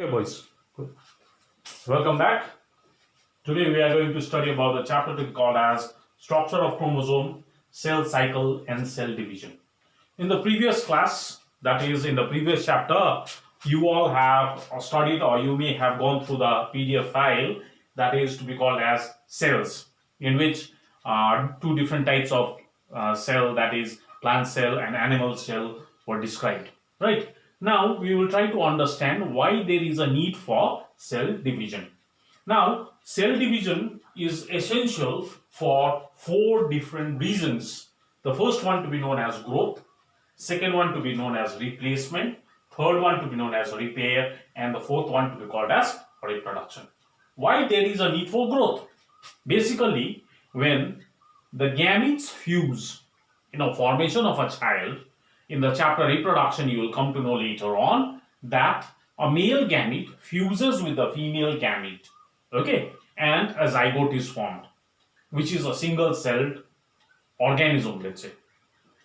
Okay, boys. Good. Welcome back. Today we are going to study about the chapter to be called as structure of chromosome, cell cycle, and cell division. In the previous class, that is in the previous chapter, you all have studied or you may have gone through the PDF file that is to be called as cells, in which two different types of cell, that is plant cell and animal cell, were described. Right? Now we will try to understand why there is a need for cell division. Now, cell division is essential for four different reasons. The first one to be known as growth, second one to be known as replacement, third one to be known as repair, and the fourth one to be called as reproduction. Why there is a need for growth? Basically, when the gametes fuse in a formation of a child, in the chapter reproduction you will come to know later on that a male gamete fuses with a female gamete, okay, and a zygote is formed, which is a single celled organism, let's say,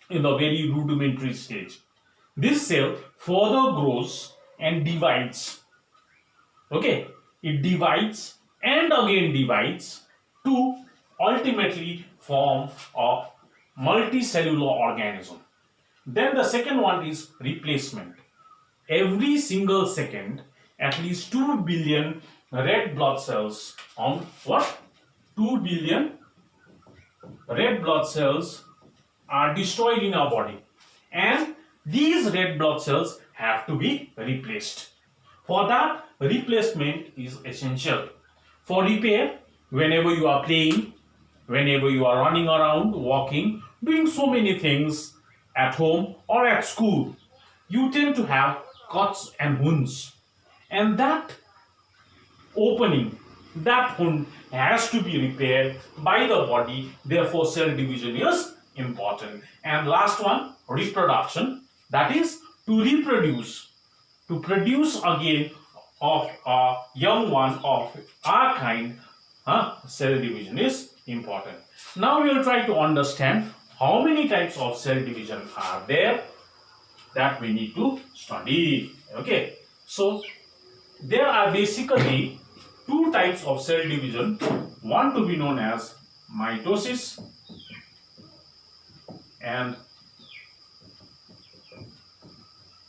in the very rudimentary stage. This cell further grows and divides, okay, it divides and again divides to ultimately form a multicellular organism. Then the second one is replacement. Every single second, at least 2 billion red blood cells on what? 2 billion red blood cells are destroyed in our body, and these red blood cells have to be replaced. For that, replacement is essential. For repair, whenever you are playing, whenever you are running around, walking, doing so many things at home or at school, you tend to have cuts and wounds, and that opening, that wound has to be repaired by the body. Therefore, cell division is important. And last one, reproduction, that is to reproduce, to produce again of a young one of our kind. Cell division is important. Now we will try to understand how many types of cell division are there that we need to study. Okay, so there are basically two types of cell division, one to be known as mitosis and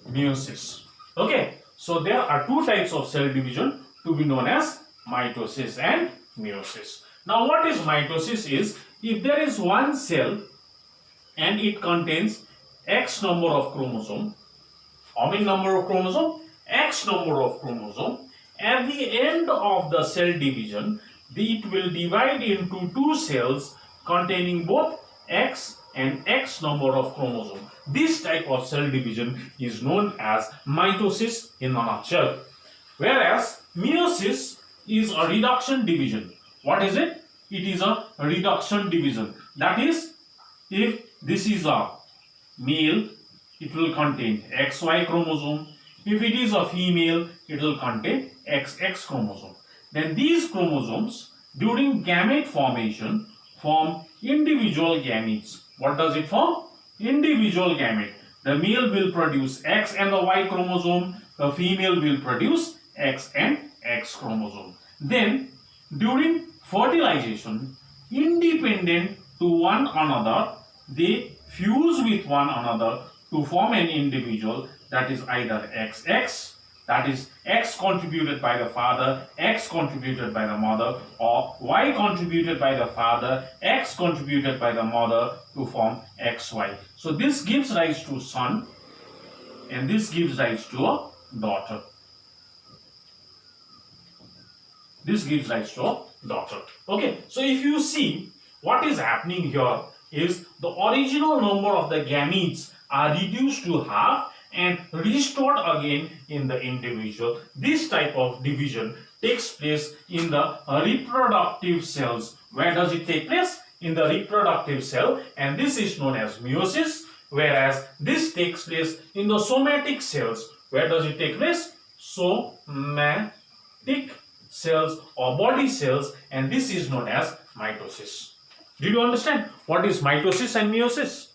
meiosis. Okay, so there are two types of cell division to be known as mitosis and meiosis. Now what is mitosis is, if there is one cell and it contains X number of chromosome. How many number of chromosome? X number of chromosome. At the end of the cell division, it will divide into two cells containing both X and X number of chromosome. This type of cell division is known as mitosis in a nutshell. Whereas meiosis is a reduction division. What is it? It is a reduction division. That is, if this is a male, it will contain XY chromosome. If it is a female, it will contain XX chromosome. Then these chromosomes during gamete formation form individual gametes. What does it form? Individual gamete. The male will produce X and the Y chromosome. The female will produce X and X chromosome. Then during fertilization, independent to one another, they fuse with one another to form an individual, that is either XX, that is X contributed by the father, X contributed by the mother, or Y contributed by the father, X contributed by the mother to form XY. So this gives rise to son and this gives rise to a daughter. This gives rise to a daughter. Okay, so if you see what is happening here is the original number of the gametes are reduced to half and restored again in the individual. This type of division takes place in the reproductive cells. Where does it take place? In the reproductive cell, and this is known as meiosis, whereas this takes place in the somatic cells. Where does it take place? Somatic cells or body cells, and this is known as mitosis. Did you understand what is mitosis and meiosis?